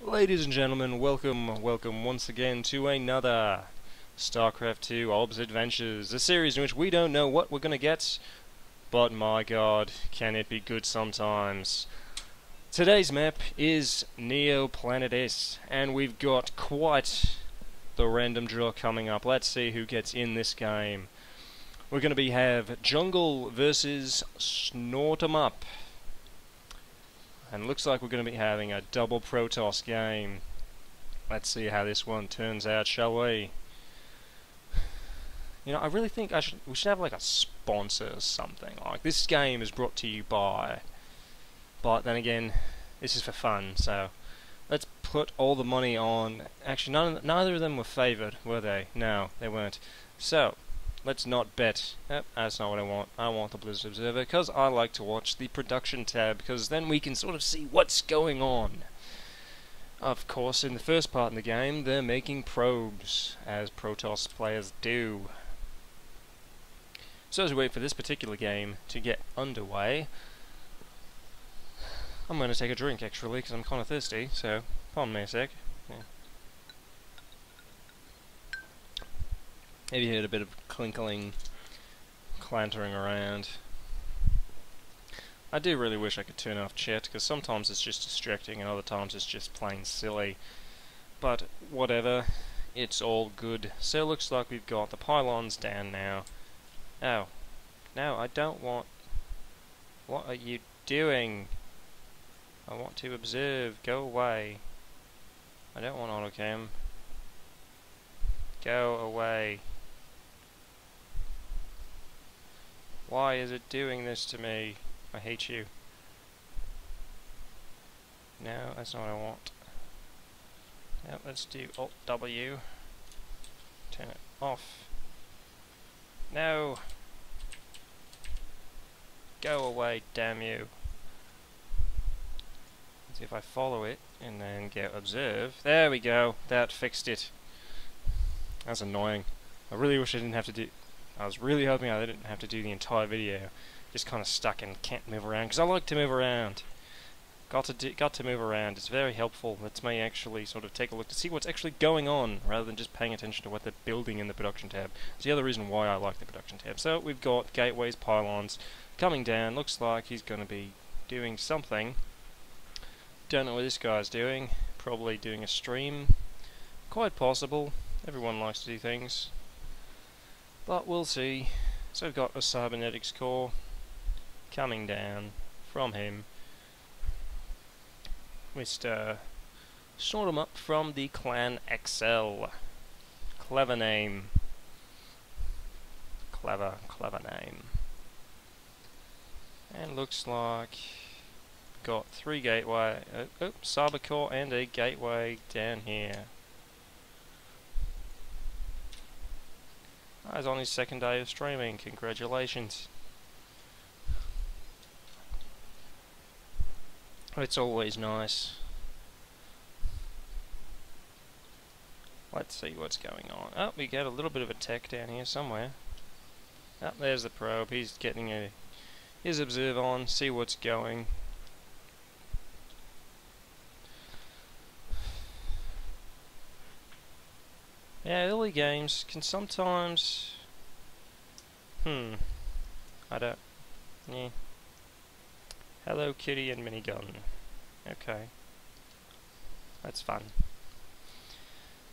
Ladies and gentlemen, welcome once again to another StarCraft 2 Orb's Adventures, a series in which we don't know what we're gonna get, but my god, can it be good sometimes. Today's map is Neo Planet S, and we've got quite the random draw coming up. Let's see who gets in this game. We're gonna have Jungle versus Snort 'em Up. And looks like we're going to be having a double Protoss game. Let's see how this one turns out, shall we? You know, I really think we should have like a sponsor or something. Like, this game is brought to you by... But then again, this is for fun, so... Let's put all the money on... Actually, neither of them were favoured, were they? No, they weren't. So... Let's not bet. Yep, that's not what I want. I want the Blizzard Observer, because I like to watch the production tab, because then we can sort of see what's going on. Of course, in the first part of the game, they're making probes, as Protoss players do. So as we wait for this particular game to get underway, I'm going to take a drink, actually, because I'm kind of thirsty, so pardon me a sec. Yeah. Maybe you heard a bit of clinkling, clantering around. I do really wish I could turn off chat, because sometimes it's just distracting and other times it's just plain silly. But whatever, it's all good. So it looks like we've got the pylons down now. Oh, no, I don't want... What are you doing? I want to observe. Go away. I don't want autocam. Go away. Why is it doing this to me? I hate you. No, that's not what I want. Yep, let's do Alt-W. Turn it off. No! Go away, damn you. Let's see if I follow it, and then go Observe. There we go, that fixed it. That's annoying. I really wish I didn't have to do... I was really hoping I didn't have to do the entire video. Just kind of stuck and can't move around, because I like to move around. Got to move around. It's very helpful. Lets me actually sort of take a look to see what's actually going on, rather than just paying attention to what they're building in the production tab. It's the other reason why I like the production tab. So we've got gateways, pylons coming down. Looks like he's going to be doing something. Don't know what this guy's doing. Probably doing a stream. Quite possible. Everyone likes to do things. But we'll see. So we've got a cybernetics core coming down from him. Mr. Sort 'em Up from the Clan XL. Clever name. Clever name. And looks like got 3 gateway, cyber core and a gateway down here. He's on his second day of streaming. Congratulations. It's always nice. Let's see what's going on. Oh, we get a little bit of a tech down here somewhere. Oh, there's the probe. He's getting his observe on, see what's going. Yeah, early games can sometimes... I don't... Yeah. Hello Kitty and minigun. Okay. That's fun.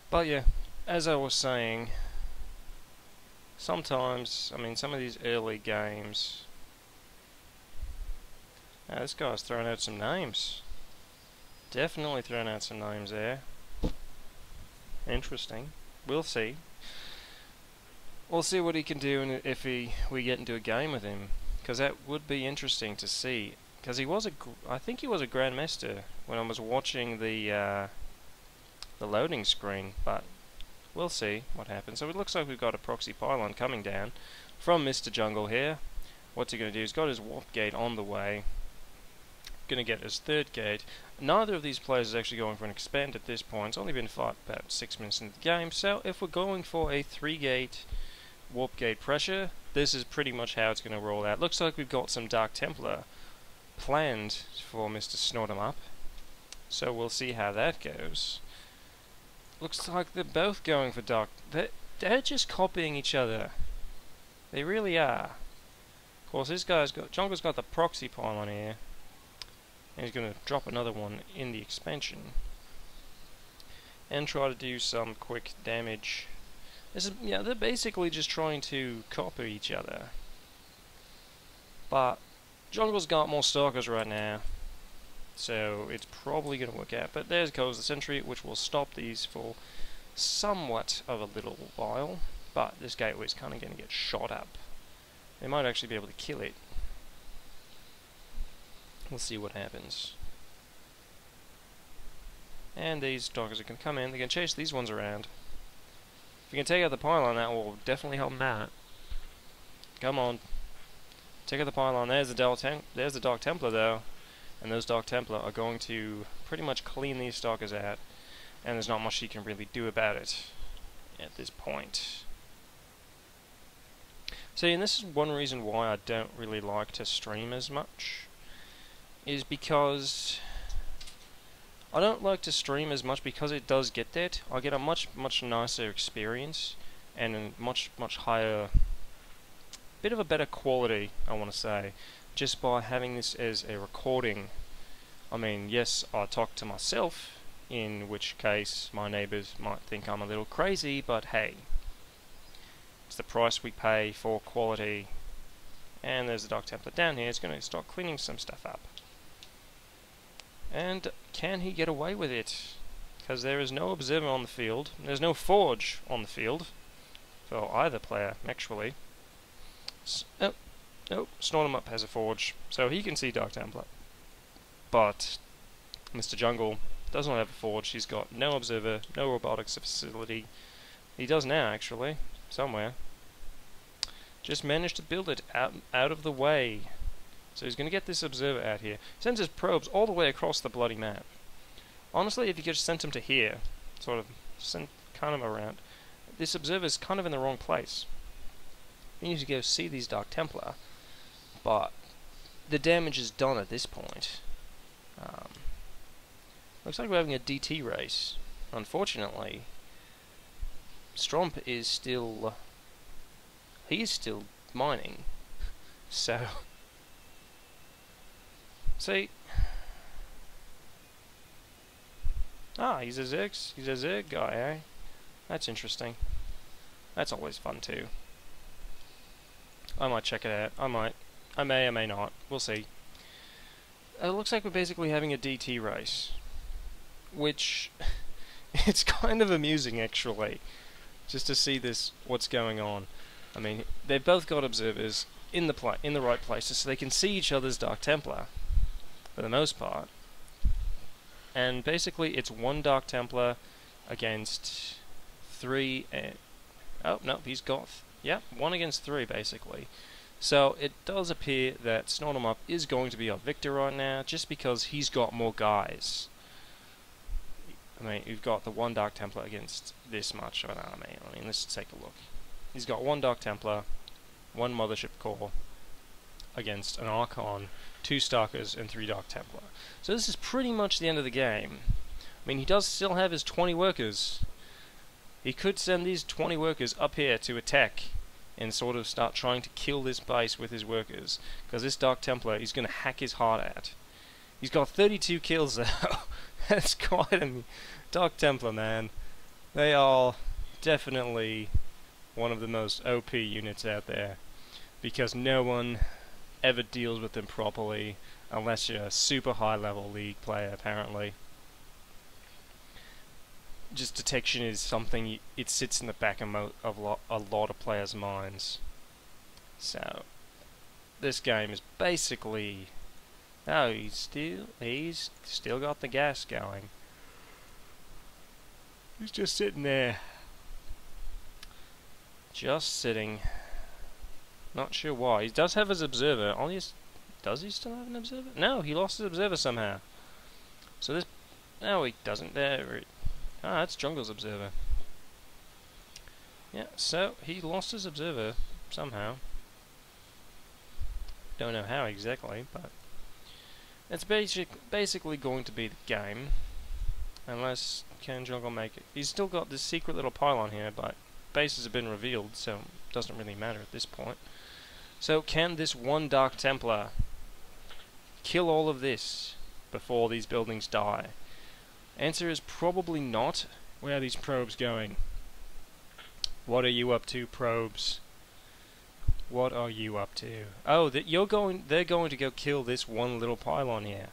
But yeah, as I was saying, sometimes, I mean, some of these early games... this guy's throwing out some names. Definitely throwing out some names there. Interesting. We'll see. We'll see what he can do if we get into a game with him, because that would be interesting to see. Because I think he was a Grandmaster when I was watching the loading screen, but we'll see what happens. So it looks like we've got a proxy pylon coming down from Mr. Jungle here. What's he going to do? He's got his warp gate on the way. Going to get his 3rd gate. Neither of these players is actually going for an expand at this point. It's only been fought about 6 minutes into the game, so if we're going for a 3-gate warp gate pressure, this is pretty much how it's going to roll out. Looks like we've got some Dark Templar planned for Mr. Snort 'em Up. So we'll see how that goes. Looks like they're both going for dark. They're just copying each other. They really are. Of course, Jungle's got the proxy pylon here, and he's going to drop another one in the expansion and try to do some quick damage. They're basically just trying to copy each other. But Jungle's got more stalkers right now, so it's probably going to work out. But there goes the sentry, which will stop these for somewhat of a little while. But this gateway is kind of going to get shot up. They might actually be able to kill it. We'll see what happens. And these stalkers are going to come in. They're going to chase these ones around. If we can take out the pylon, that will definitely help them out. Come on. Take out the pylon. There's the Dark Templar, though. And those Dark Templar are going to pretty much clean these stalkers out. And there's not much you can really do about it at this point. See, and this is one reason why I don't really like to stream as much, is because I don't like to stream as much because it does get that. I get a much nicer experience and a much higher, bit of a better quality, I want to say, just by having this as a recording. I mean, yes, I talk to myself, in which case my neighbours might think I'm a little crazy, but hey. It's the price we pay for quality. And there's the Dark Templar down here. It's going to start cleaning some stuff up. And can he get away with it? Because there is no observer on the field. There's no forge on the field for either player, actually. Nope, Snort'em has a forge, so he can see Dark Templar. But Mr. Jungle does not have a forge. He's got no observer, no robotics facility. He does now, actually. Somewhere. Just managed to build it out of the way. So he's going to get this observer out here. Sends his probes all the way across the bloody map. Honestly, if you could just send him to here, sort of send kind of around, this observer's kind of in the wrong place. You need to go see these Dark Templar, but the damage is done at this point. Looks like we're having a DT race. Unfortunately, Stromp is still... he is still mining. So... see... ah, he's a Zerg guy, eh? That's interesting. That's always fun too. I might check it out. I may or may not. We'll see. It looks like we're basically having a DT race. Which... it's kind of amusing, actually. Just to see what's going on. I mean, they've both got observers in the right places, so they can see each other's Dark Templar, for the most part. And basically, it's one Dark Templar against 3, and... oh, no, he's got... yeah, 1 against 3, basically. So, it does appear that Snort'em is going to be our victor right now, just because he's got more guys. I mean, you've got the 1 Dark Templar against this much of an army. I mean, let's take a look. He's got 1 Dark Templar, 1 Mothership Core, against an Archon, 2 Stalkers, and 3 Dark Templar. So this is pretty much the end of the game. I mean, he does still have his 20 workers. He could send these 20 workers up here to attack and sort of start trying to kill this base with his workers, because this Dark Templar is going to hack his heart out. He's got 32 kills though. That's quite a... Dark Templar, man. They are definitely one of the most OP units out there, because no one ever deals with them properly unless you're a super high level league player, apparently. Just detection is something, it sits in the back of a lot of players' minds. So this game is basically... oh, he's still got the gas going. He's just sitting there. Just sitting. Not sure why. He does have his observer. Does he still have an observer? No, he lost his observer somehow. So this... no, he doesn't. There. Ah, that's Jungle's observer. Yeah, so he lost his observer somehow. Don't know how exactly, but... It's basically going to be the game, unless can Jungle make it. He's still got this secret little pylon here, but bases have been revealed, so it doesn't really matter at this point. So can this one Dark Templar kill all of this before these buildings die? Answer is probably not. Where are these probes going? What are you up to, probes? What are you up to? Oh, they're going to go kill this one little pylon here.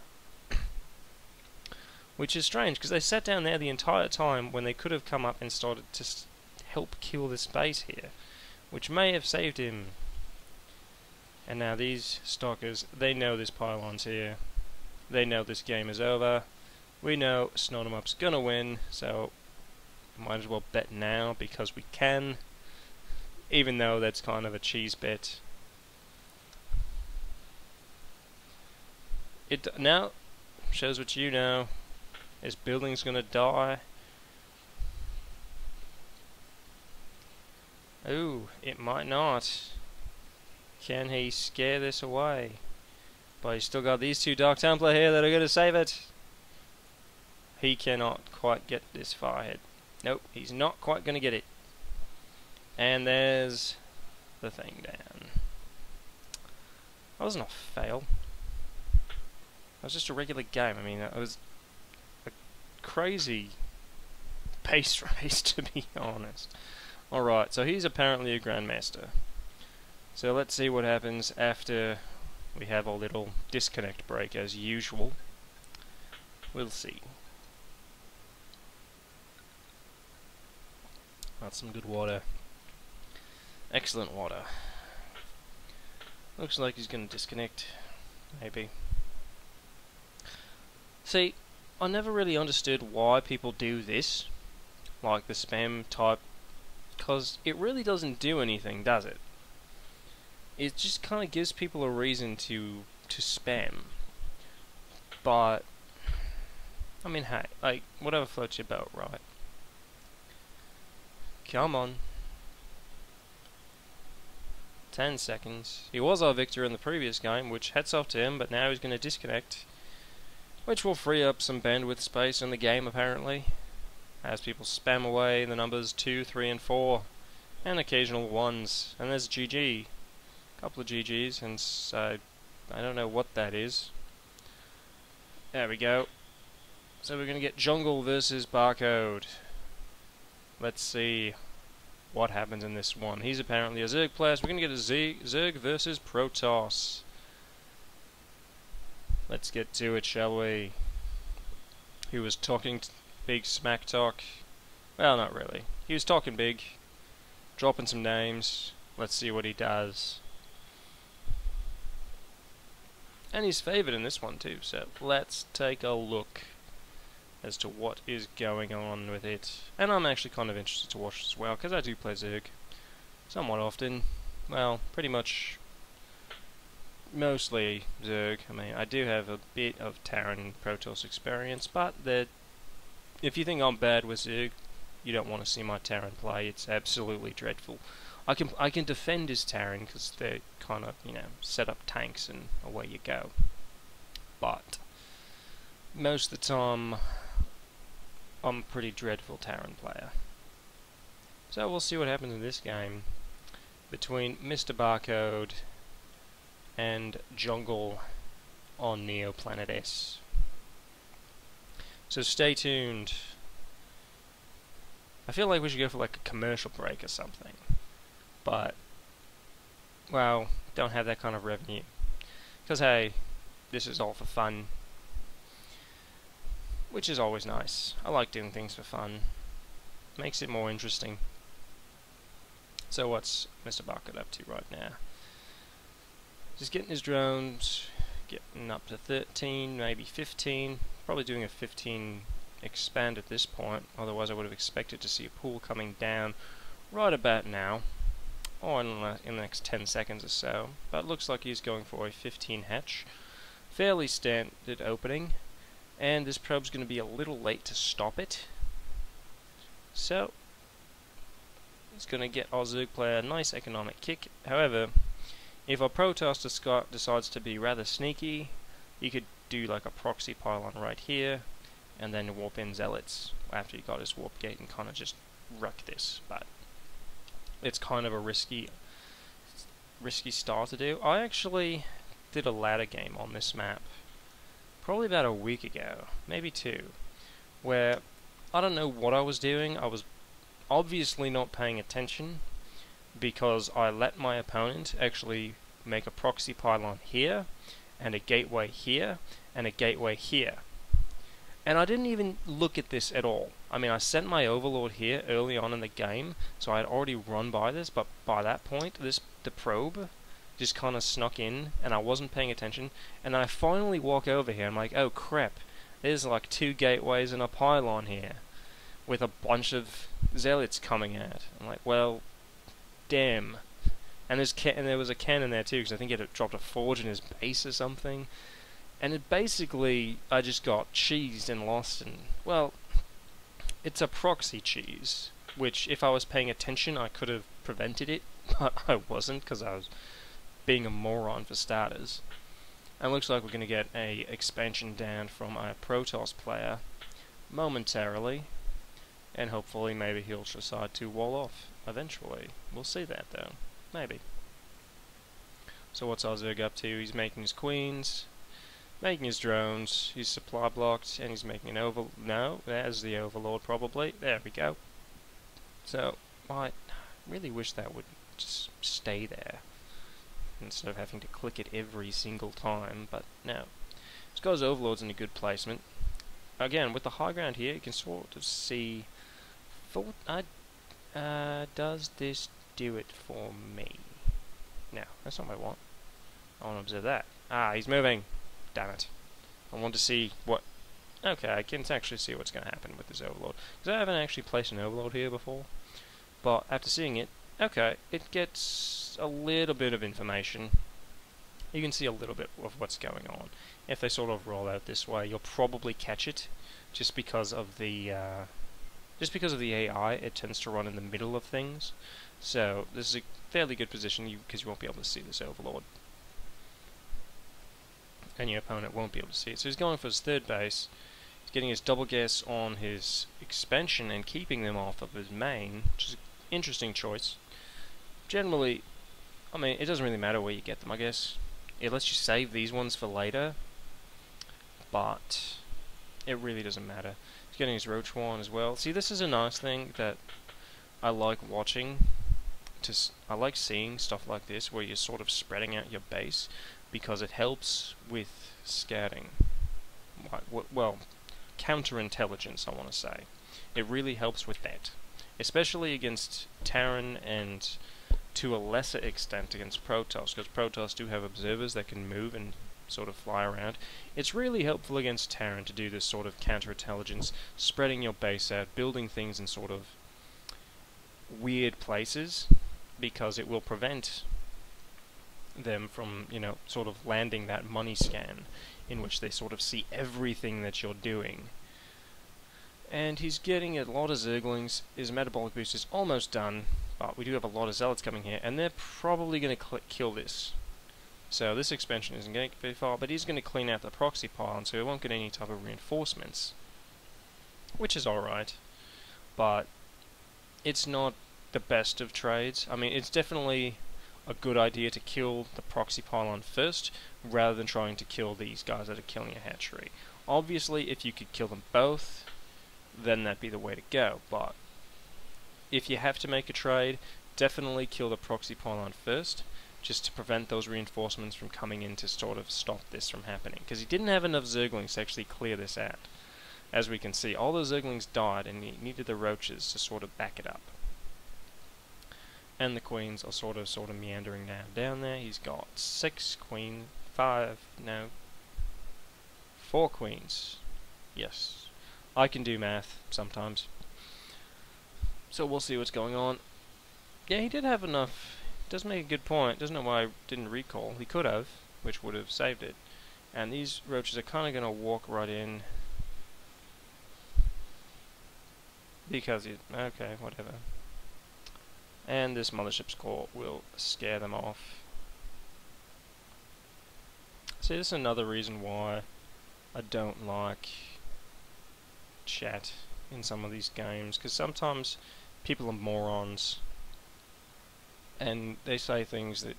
Which is strange, because they sat down there the entire time when they could have come up and started to help kill this base here, which may have saved him. And now these stalkers, they know this pylon's here. They know this game is over. We know Snotamup's gonna win, so might as well bet now because we can. Even though that's kind of a cheese bet. It now shows what you know. This building's gonna die. Ooh, it might not. Can he scare this away? But he's still got these two Dark Templar here that are gonna save it. He cannot quite get this far ahead. Nope, he's not quite gonna get it. And there's the thing down. That wasn't a fail. That was just a regular game. I mean, it was a crazy pace race, to be honest. Alright, so he's apparently a Grandmaster. So let's see what happens after we have our little disconnect break as usual. We'll see. That's some good water. Excellent water. Looks like he's going to disconnect. Maybe. See, I never really understood why people do this. Like the spam type. Because it really doesn't do anything, does it? It just kind of gives people a reason to spam. But, I mean, hey, like, whatever floats your boat, right? Come on. 10 seconds. He was our victor in the previous game, which hats off to him, but now he's going to disconnect. Which will free up some bandwidth space in the game, apparently. As people spam away the numbers 2, 3, and 4. And occasional 1s. And there's GG. Couple of GGs, and so I don't know what that is. There we go. So we're going to get Jungle versus Barcode. Let's see what happens in this one. He's apparently a Zerg player, so we're going to get a Zerg versus Protoss. Let's get to it, shall we? He was talking big smack talk. Well, not really. He was talking big, dropping some names. Let's see what he does. And he's favoured in this one too, so let's take a look as to what is going on with it. And I'm actually kind of interested to watch as well, because I do play Zerg somewhat often. Well, pretty much mostly Zerg. I mean, I do have a bit of Terran Protoss experience, but if you think I'm bad with Zerg, you don't want to see my Terran play. It's absolutely dreadful. I can defend his Terran because they're kind of, you know, set up tanks and away you go. But most of the time, I'm a pretty dreadful Terran player. So we'll see what happens in this game between Mr. Barcode and Jungle on Neo Planet S. So stay tuned. I feel like we should go for like a commercial break or something. But, well, don't have that kind of revenue. Because, hey, this is all for fun. Which is always nice. I like doing things for fun. Makes it more interesting. So what's Mr. Barcode up to right now? Just getting his drones, getting up to 13, maybe 15. Probably doing a 15 expand at this point. Otherwise I would have expected to see a pool coming down right about now. Or in the next 10 seconds or so, but it looks like he's going for a 15 hatch. Fairly standard opening, and this probe's going to be a little late to stop it. So, it's going to get our Zerg player a nice economic kick. However, if our Protoss decides to be rather sneaky, he could do like a proxy pylon right here, and then warp in zealots after he got his warp gate and kind of just wreck this. But it's kind of a risky start to do. I actually did a ladder game on this map probably about a week ago, maybe 2, where I don't know what I was doing. I was obviously not paying attention because I let my opponent actually make a proxy pylon here, and a gateway here, and a gateway here. And I didn't even look at this at all. I mean, I sent my Overlord here early on in the game, so I had already run by this, but by that point, the probe just kind of snuck in, and I wasn't paying attention, and I finally walk over here, I'm like, oh crap, there's like 2 gateways and a pylon here, with a bunch of zealots coming at. I'm like, well, damn. And there was a cannon there too, because I think it had dropped a forge in his base or something. And it basically, I just got cheesed and lost, and, well, it's a proxy cheese, which if I was paying attention I could have prevented it, but I wasn't, because I was being a moron for starters. And it looks like we're going to get a expansion down from a Protoss player momentarily, and hopefully maybe he'll decide to wall off eventually. We'll see that though, maybe. So what's our Zerg up to? He's making his queens, making his drones, he's supply blocked, and he's making an no, there's the Overlord probably. There we go. So, I really wish that would just stay there, instead of having to click it every single time, but no. This guy's Overlord's in a good placement. Again, with the high ground here, you can sort of see... does this do it for me? No, that's not what I want. I want to observe that. Ah, he's moving! Damn it. I want to see what... Okay, I can actually see what's going to happen with this Overlord. Because I haven't actually placed an Overlord here before. But after seeing it, okay, it gets a little bit of information. You can see a little bit of what's going on. If they sort of roll out this way, you'll probably catch it, just because of the AI. It tends to run in the middle of things. So this is a fairly good position because you won't be able to see this Overlord, and your opponent won't be able to see it. So he's going for his third base. He's getting his double guess on his expansion and keeping them off of his main, which is an interesting choice. Generally, I mean, it doesn't really matter where you get them, I guess. It lets you save these ones for later, but it really doesn't matter. He's getting his Roach One as well. See, this is a nice thing that I like watching. I like seeing stuff like this, where you're sort of spreading out your base, because it helps with scouting. Well, counterintelligence, I want to say. It really helps with that, especially against Terran and to a lesser extent against Protoss, because Protoss do have observers that can move and sort of fly around. It's really helpful against Terran to do this sort of counterintelligence, spreading your base out, building things in sort of weird places, because it will prevent them from, you know, sort of landing that money scan in which they sort of see everything that you're doing. And he's getting a lot of Zerglings. His metabolic boost is almost done, but we do have a lot of Zealots coming here, and they're probably going to kill this. So this expansion isn't going to get very far, but he's going to clean out the proxy pylon, so he won't get any type of reinforcements, which is alright, but it's not the best of trades. I mean, it's definitely a good idea to kill the proxy pylon first, rather than trying to kill these guys that are killing a hatchery. Obviously, if you could kill them both, then that'd be the way to go, but if you have to make a trade, definitely kill the proxy pylon first, just to prevent those reinforcements from coming in to sort of stop this from happening, because he didn't have enough Zerglings to actually clear this out. As we can see, all those Zerglings died, and he needed the roaches to sort of back it up. And the queens are sort of meandering now down there. He's got 4 queens. Yes, I can do math sometimes. So we'll see what's going on. Yeah, he did have enough. Does make a good point. Doesn't know why I didn't recall. He could have, which would have saved it. And these roaches are kind of going to walk right in, because okay, whatever. And this mothership's core will scare them off. See, this is another reason why I don't like chat in some of these games, because sometimes people are morons and they say things that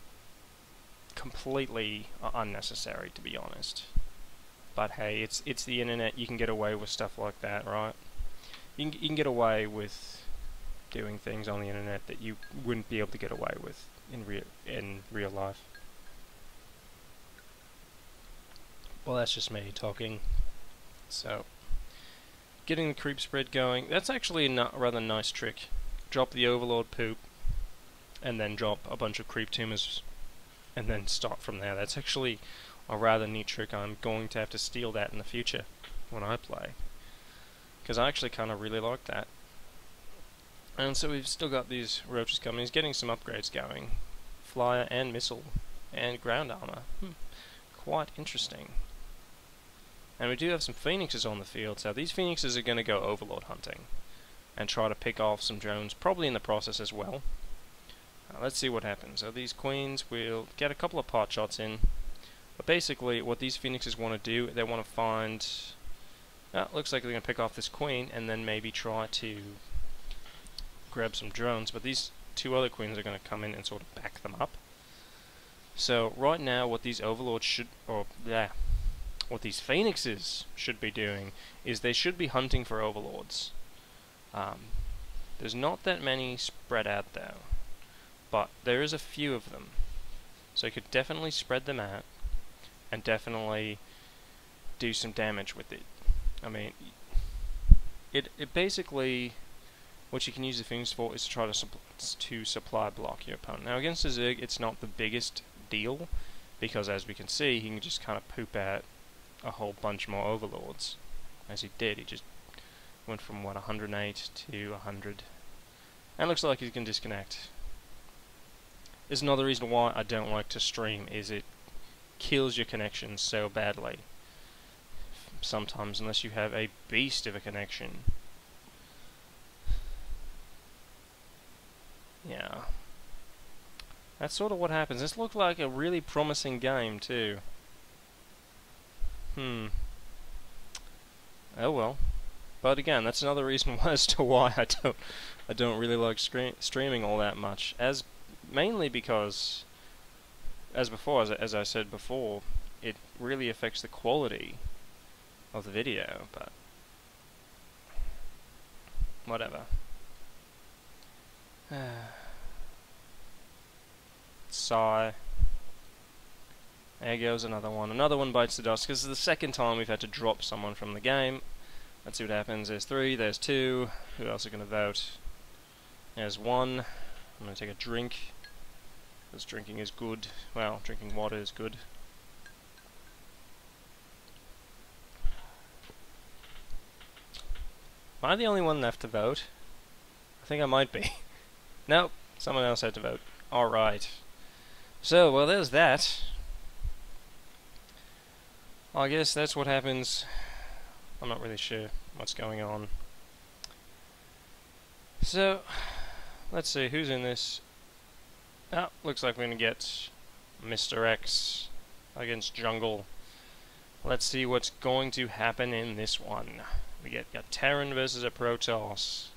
completely are unnecessary, to be honest. But hey, it's the internet. You can get away with stuff like that, right? You can get away with doing things on the internet that you wouldn't be able to get away with in real life. Well, that's just me talking. So, getting the creep spread going. That's actually a rather nice trick. Drop the Overlord poop, and then drop a bunch of creep tumors, and then start from there. That's actually a rather neat trick. I'm going to have to steal that in the future when I play, because I actually kind of really like that. And so we've still got these roaches coming. He's getting some upgrades going. Flyer and missile and ground armor. Quite interesting. And we do have some phoenixes on the field, so these phoenixes are going to go overlord hunting and try to pick off some drones, probably in the process as well. Let's see what happens. So these queens will get a couple of pot shots in, but basically what these phoenixes want to do, they want to find... looks like they're going to pick off this queen and then maybe try to grab some drones, but these two other queens are going to come in and sort of back them up. So right now what these overlords should... what these phoenixes should be doing is they should be hunting for overlords. There's not that many spread out there, but there is a few of them. So you could definitely spread them out and definitely do some damage with it. I mean, it basically, what you can use the Phoenix for is to try to supply block your opponent. Now against the Zerg, it's not the biggest deal, because as we can see, he can just kind of poop out a whole bunch more overlords, as he did. He just went from, what, 108 to 100. And looks like he can disconnect. There's another reason why I don't like to stream, is it kills your connection so badly. Sometimes, unless you have a beast of a connection. Yeah. That's sort of what happens. This looked like a really promising game, too. Oh well. But again, that's another reason as to why I don't really like streaming all that much. Mainly because, as I said before, it really affects the quality of the video. But whatever. Sigh. There goes another one. Another one bites the dust, because it's the second time we've had to drop someone from the game. Let's see what happens. There's 3, there's 2. Who else are going to vote? There's 1. I'm going to take a drink, because drinking is good. Well, drinking water is good. Am I the only one left to vote? I think I might be. Nope, someone else had to vote. Alright. So, well, there's that. I guess that's what happens. I'm not really sure what's going on. So, let's see, who's in this? Looks like we're going to get Mr. X against Jungle. Let's see what's going to happen in this one. We got Terran versus a Protoss.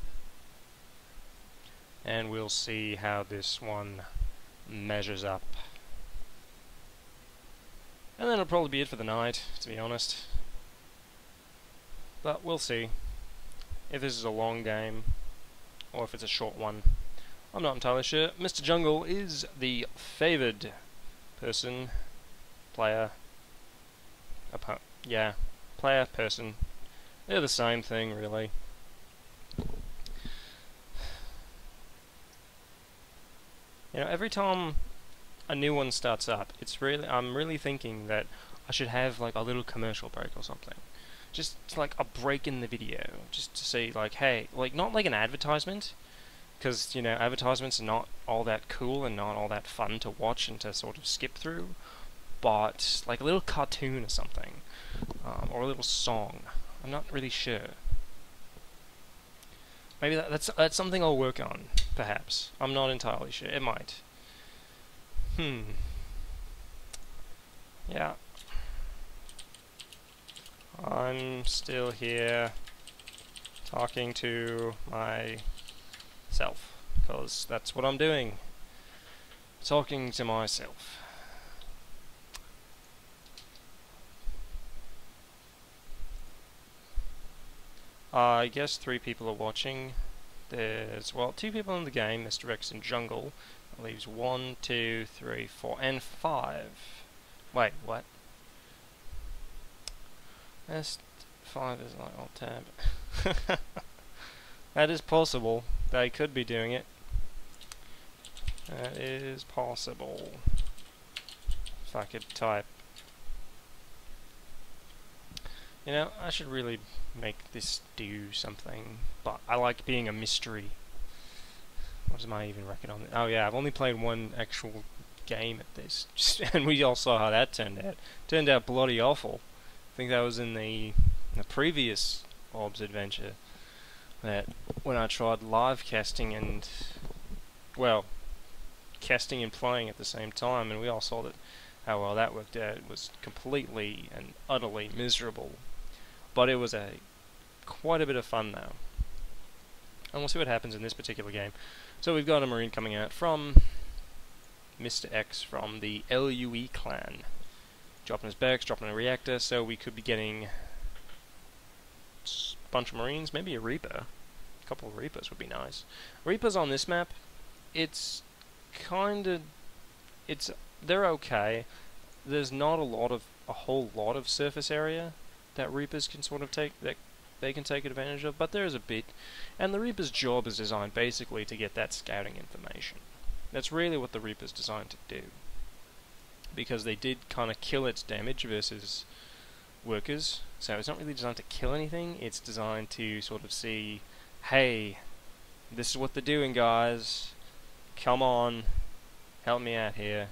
And we'll see how this one measures up. And then it'll probably be it for the night, to be honest. But we'll see if this is a long game or if it's a short one. I'm not entirely sure. Mr. Jungle is the favoured person, player, player, person. They're the same thing, really. You know, every time a new one starts up, I'm really thinking that I should have like a little commercial break or something. Just like a break in the video, just to say like, hey, like not like an advertisement, because you know advertisements are not all that cool and not all that fun to watch and to sort of skip through, but like a little cartoon or something, or a little song. I'm not really sure. Maybe that's something I'll work on, perhaps. I'm not entirely sure. It might. Yeah. I'm still here talking to myself, because that's what I'm doing. Talking to myself. I guess 3 people are watching. There's, well, 2 people in the game, Mr. X and Jungle. That leaves 1, 2, 3, 4, and 5. Wait, what? That's 5 is like alt tab. That is possible. They could be doing it. That is possible. If I could type. You know, I should really make this do something, but I like being a mystery. What is my even record on it? Oh yeah, I've only played 1 actual game at this, and we all saw how that turned out. Turned out bloody awful. I think that was in the previous Orbs adventure, that when I tried live casting and, well, casting and playing at the same time, and we all saw that how well that worked out. It was completely and utterly miserable, but it was quite a bit of fun now. And we'll see what happens in this particular game. So we've got a Marine coming out from Mr. X from the LUE clan. Dropping his barracks, dropping a reactor, so we could be getting a bunch of Marines, maybe a Reaper. A couple of Reapers would be nice. Reapers on this map, it's kinda... they're okay. There's not a whole lot of surface area that Reapers can sort of they can take advantage of, but there is a bit, and the Reaper's job is designed basically to get that scouting information. That's really what the Reaper's designed to do, because they did kind of kill its damage versus workers, so it's not really designed to kill anything, it's designed to sort of see, hey, this is what they're doing, guys, come on, help me out here.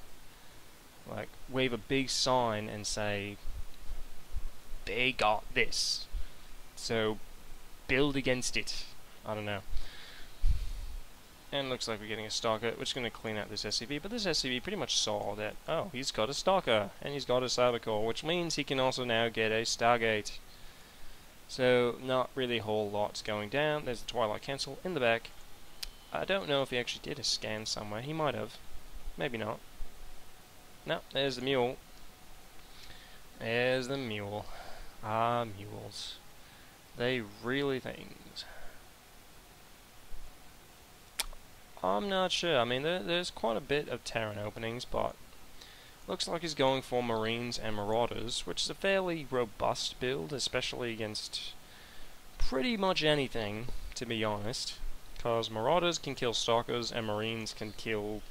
Like, wave a big sign and say, they got this, so build against it. I don't know. And looks like we're getting a Stalker. We're just going to clean out this SCV, but this SCV pretty much saw that, oh, he's got a Stalker, and he's got a Cyber Core, which means he can also now get a Stargate. So, not really a whole lot's going down. There's the Twilight Cancel in the back. I don't know if he actually did a scan somewhere. He might have. Maybe not. No, there's the mule. There's the mule. Ah, mules. They really things. I'm not sure. I mean, there's quite a bit of Terran openings, but looks like he's going for Marines and Marauders, which is a fairly robust build, especially against pretty much anything, to be honest. Because Marauders can kill Stalkers, and Marines can kill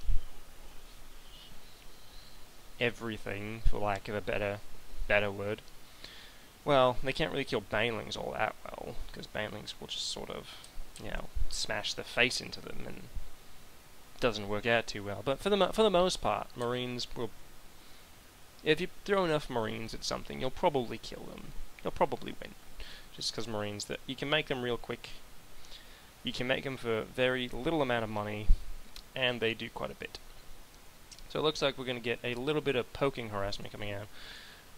everything, for lack of a better word. Well, they can't really kill Banelings all that well, because Banelings will just sort of, you know, smash the face into them, and it doesn't work out too well. But for the most part, Marines will... If you throw enough Marines at something, you'll probably kill them. You'll probably win. Just because Marines, that you can make them real quick. You can make them for very little amount of money, and they do quite a bit. So it looks like we're going to get a little bit of poking harassment coming out.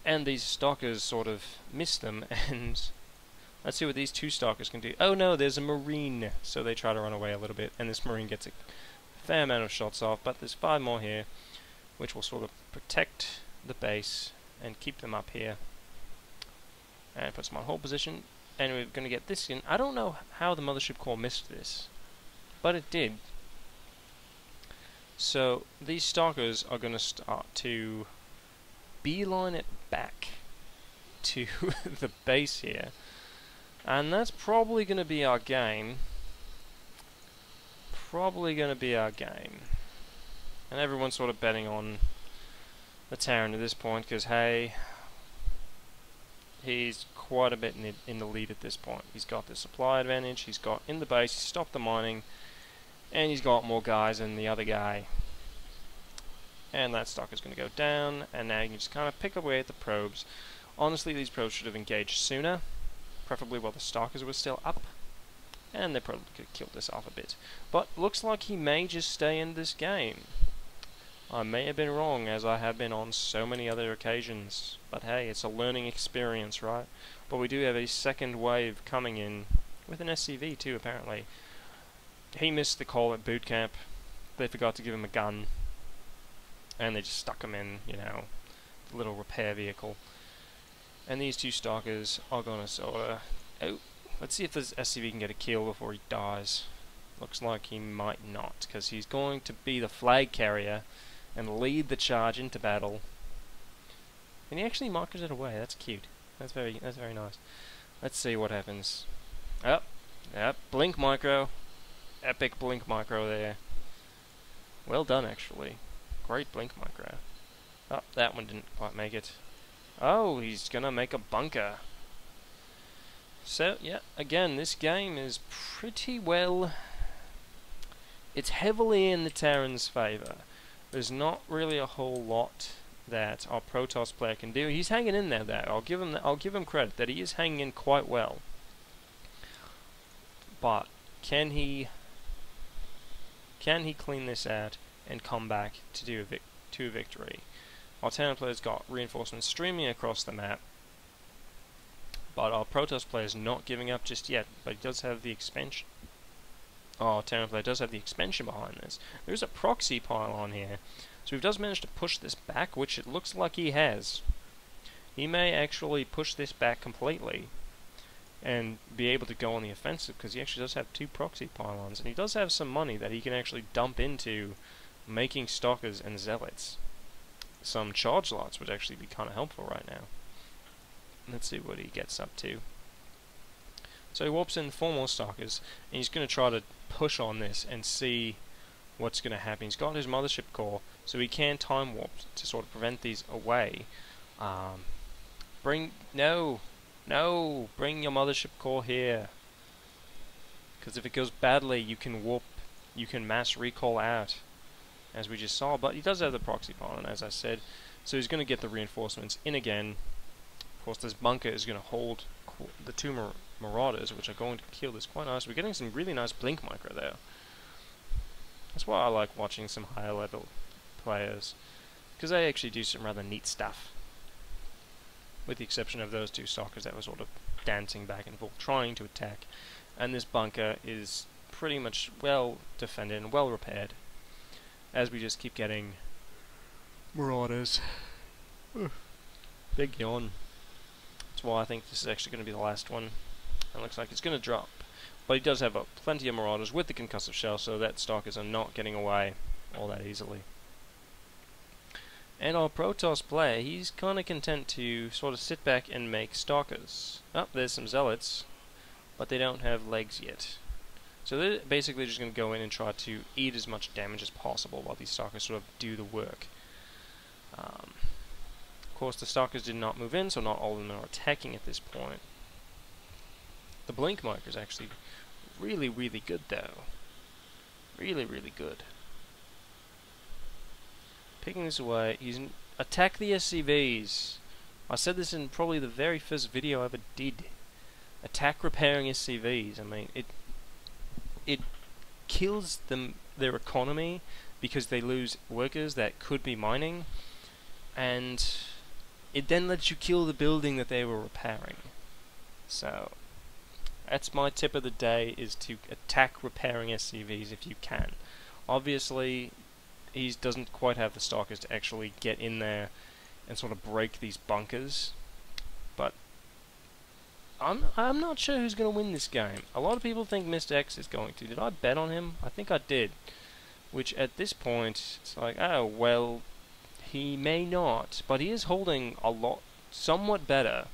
And these Stalkers sort of miss them, and let's see what these 2 Stalkers can do. Oh no, there's a Marine! So they try to run away a little bit, and this Marine gets a fair amount of shots off, but there's 5 more here, which will sort of protect the base and keep them up here. And puts them on hold position, and we're going to get this in. I don't know how the Mothership Core missed this, but it did. So these Stalkers are going to start to beeline it back to the base here, and that's probably going to be our game. And everyone's sort of betting on the Terran at this point, because hey, he's quite a bit in the lead at this point. He's got the supply advantage, he's got in the base, he's stopped the mining, and he's got more guys than the other guy. And that Stalker's going to go down, and now you can just kind of pick away at the probes. Honestly, these probes should have engaged sooner, preferably while the Stalkers were still up, and they probably could have killed this off a bit. But looks like he may just stay in this game. I may have been wrong, as I have been on so many other occasions, but hey, it's a learning experience, right? But we do have a second wave coming in with an SCV too, apparently. He missed the call at boot camp. They forgot to give him a gun. And they just stuck him in, you know, the little repair vehicle. And these two stalkers are gonna sorta... Oh, let's see if this SCV can get a kill before he dies. Looks like he might not, because he's going to be the flag carrier and lead the charge into battle. And he actually micros it away. That's cute. That's very nice. Let's see what happens. Yep, blink micro. Epic blink micro there. Well done, actually. Great blink micro. Oh, that one didn't quite make it. Oh, he's gonna make a bunker. So, yeah, again, this game is pretty well... It's heavily in the Terran's favour. There's not really a whole lot that our Protoss player can do. He's hanging in there, though. I'll give him credit that he is hanging in quite well. But can he clean this out and come back to do a victory? Our Terran player's got reinforcements streaming across the map, but our Protoss player is not giving up just yet. But he does have the expansion. Our Terran player does have the expansion behind this. There's a proxy pylon here. So he does manage to push this back, which it looks like he has. He may actually push this back completely and be able to go on the offensive, because he actually does have 2 proxy pylons, and he does have some money that he can actually dump into making stalkers and zealots. Some charge lots would actually be kind of helpful right now. Let's see what he gets up to. So he warps in 4 more stalkers, and he's going to try to push on this and see what's going to happen. He's got his mothership core, so he can time warp to sort of prevent these away. Bring your mothership core here, because if it goes badly, you can warp, you can mass recall out, as we just saw. But he does have the proxy pylon, as I said, so he's going to get the reinforcements in again. Of course, this bunker is going to hold the 2 marauders, which are going to kill this quite nice. We're getting some really nice blink micro there. That's why I like watching some higher level players, because they actually do some rather neat stuff. With the exception of those 2 stalkers that were sort of dancing back and forth, trying to attack. And this bunker is pretty much well defended and well repaired, as we just keep getting marauders. Big yawn. That's why I think this is actually going to be the last one. It looks like it's going to drop. But he does have plenty of marauders with the concussive shell, so that stalkers are not getting away all that easily. And our Protoss player, he's kind of content to sort of sit back and make stalkers. Oh, there's some zealots, but they don't have legs yet. So they're basically just going to go in and try to eat as much damage as possible while these stalkers sort of do the work. Of course, the stalkers did not move in, so not all of them are attacking at this point. The blink marker is actually really, really good, though. Really, really good. Picking this away, he's attack the SCVs. I said this in probably the very first video I ever did. Attack repairing SCVs. I mean, it kills their economy because they lose workers that could be mining, and it then lets you kill the building that they were repairing. So that's my tip of the day, is to attack repairing SCVs if you can. Obviously, he doesn't quite have the stalkers to actually get in there and sort of break these bunkers, but I'm not sure who's going to win this game. A lot of people think Mr. X is going to. Did I bet on him? I think I did. Which at this point, it's like, oh well, he may not, but he is holding a lot, somewhat better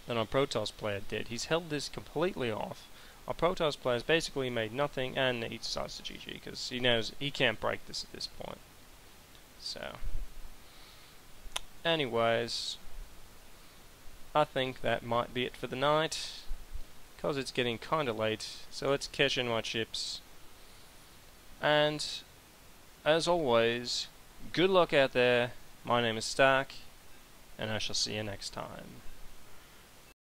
than our Protoss player did. He's held this completely off. Our Protoss player has basically made nothing, and he decides to GG because he knows he can't break this at this point. So, anyways, I think that might be it for the night, because it's getting kinda late, so let's cash in my chips. And, as always, good luck out there. My name is Stark, and I shall see you next time.